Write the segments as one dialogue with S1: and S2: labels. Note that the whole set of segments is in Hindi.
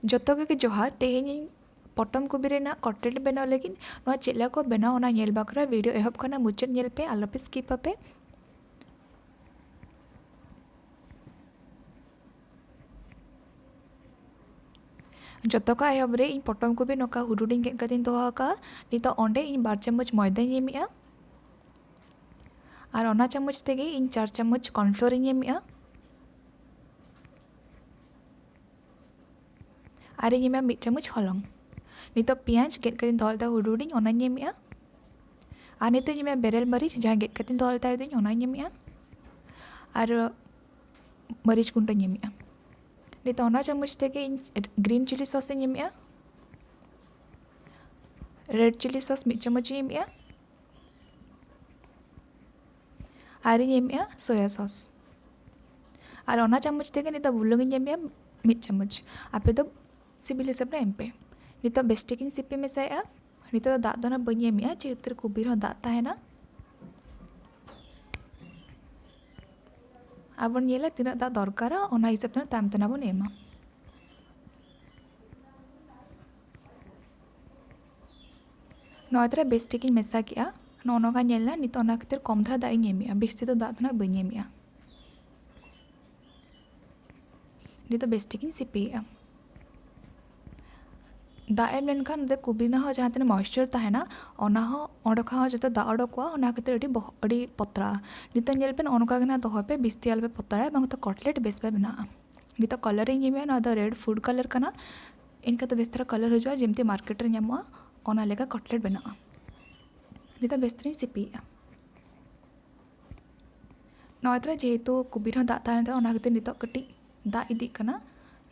S1: जोतो के जोहार तेहेनी पटम कुबी रेना कटलेट बनाव लगी चेला को बनाव ओना नेल बाखरा वीडियो एहब खना मुचाद नेल पे आलोपे स्किप पे। जोतो का एहब रे इन पटम कुबी नोका हुडुडी गेद कतिन दोहा का नितो ओंडे इन 2 चम्मच मैदानी एमेआ और ओना चामच तेगे इन 4 चम्मच कॉर्नफ्लोर एमेआ और इन 1 चम्मच हलंग। नितो पियाज गेद कतिन दोहलता हुडुडी ओना एमेआ और नितो इन बेरेल मरीच जहाँ गेद कतिन दोहलता ओना एमेआ और मरीच गुंड एमेआ। नितो ओना चामच तेगे इन ग्रीन चिली सॉस एमेआ रेड चिली सॉस 1 चम्मच एमेआ और एमेआ सोया सॉस और ओना चामच तेगे नितो बुलुंग एमेआ 1 चम्मच आपे दो सिबिल हिसाब रे एमपे। नितो बेस्टिक सिपी मेसाया नितो दाग दो ना बनी एमेआ जेहेतु कुबीर हो दाग ताहेना आबन येला तीना दाग दरकारा ओना हिसाब ते ताम तना बन एमा। नोतरा बेस्टिक मेसा किया नोका नेलना नितो ओना खातिर कम धरा दाग एमेआ बेसी दो दाग ना बनी एमेआ। नितो बेस्टिक सिपीया दाग एम लेनखान कुबीना हो जहाँ तीन मॉइस्चर ताहेना ओना हो ओडोखा जो दाग ओडोकवा ओना खातिर अड़ी पतला नितो नेल पे ओनका गना दोह पे बिस्ती आलबे पतला बांग तो कटलेट बेस पे बना। नितो कलर एमेआ ना दो रेड फूड कलर कना इनका तो बेस तरह कलर हजुआ जेमती मार्केट रे ᱧᱟᱢᱚᱜᱼᱟ ओना लेका कटलेट बनाआ। नितो बेस तरह सिपीया नोतरा जेहेतु कुबीर हो दाग ताहेना ओना खातिर नितो कटी दाग इदी कना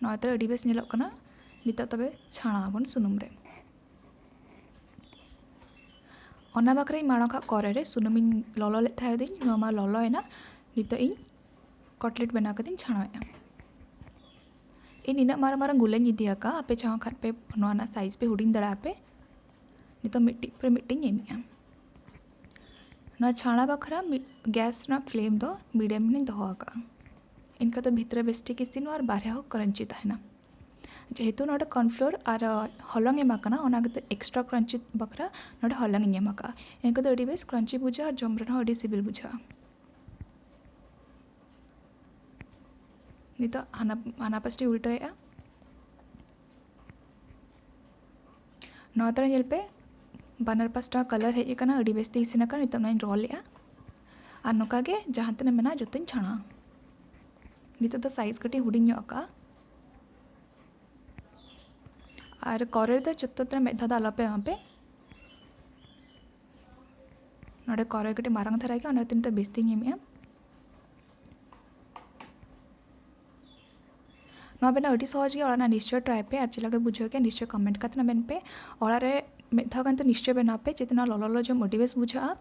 S1: नोतरा अड़ी बेस नेलोग कना। नितो तबे छाणा आबन सुनुम रे ओना बाखरा माणोखा करे रे सुनुम ललो ले थायदिन नोमा ललोयना नितो इन कटलेट बना कदिन छाणाया इन इना मारा मारा गुलें इदियाका आपे चाहो खात पे नोना साइज पे हुडिंग दड़ा पे नितो मिट्टी पे मिट्टी एमेआ। ना छाणा बाखरा गैस ना फ्लेम दो मीडियम ने दोहोआका इनका तो भीतर बेस्टिक इसिन और बाहरे हो क्रंची ताहेना जेहेतु नोडे कॉर्नफ्लोर और हलंग एमाकना ओना खातिर एक्स्ट्रा क्रंची बाखरा नोडे हलंग एमाका इनका तो अड़ी बेस क्रंची बुझा और जम रहा अड़ी सिबिल बुझा। नितो हाना पास्टी उल्टाया नोतरा नेल पे बानर पास्टा कलर हेज कना अड़ी बेस ते इसिन का नितो ना रोल या और नोका गे जहाँ तने मेना जोतोñ छाणा। नितो तो साइज कटी हुडिंग का और करे दो जो मेधा दा आलोपे एमापे नोडे करे कटी मारंग धरा के ओना तीन तो बेस्ती एमेआ। नोआ बेना अड़ी सहज गे ओड़ा निश्चय ट्राई पे और चलाके बुझे के निश्चय कमेंट कतना बेन पे ओड़ारे मेधा गान तो निश्चय बना पे जितना ललो जम अड़ी बेस बुझा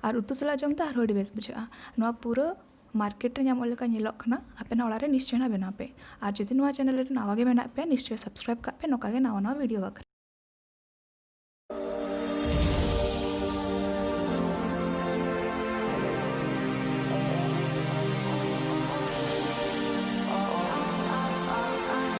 S1: और उतु सला जम तो आरो अड़ी बेस बुझा नोआ पूरा मार्केट रे ᱧᱟᱢᱚᱜ ᱞᱮᱠᱟ ᱧᱮᱞᱚᱜ ᱠᱟᱱᱟ ᱟᱯᱮ ᱱᱟ ᱚᱲᱟᱜ ᱨᱮ ᱱᱤᱥᱪᱚᱭ ᱱᱟ ᱵᱮᱱᱟᱣ ᱯᱮ ᱟᱨ ᱡᱩᱫᱤ ᱱᱚᱣᱟ ᱪᱮᱱᱮᱞ ᱨᱮ ᱱᱟᱣᱟ ᱜᱮ ᱢᱮᱱᱟᱜ ᱯᱮ ᱱᱤᱥᱪᱚᱭ ᱥᱟᱵᱥᱠᱨᱟइब ᱠᱟᱜ ᱯᱮ ᱱᱚᱝᱠᱟ ᱜᱮ ᱱᱟᱣᱟ ᱱᱟᱣᱟ ᱵᱷᱤᱰᱤᱭᱳ ᱵᱟᱠᱷᱨᱟ।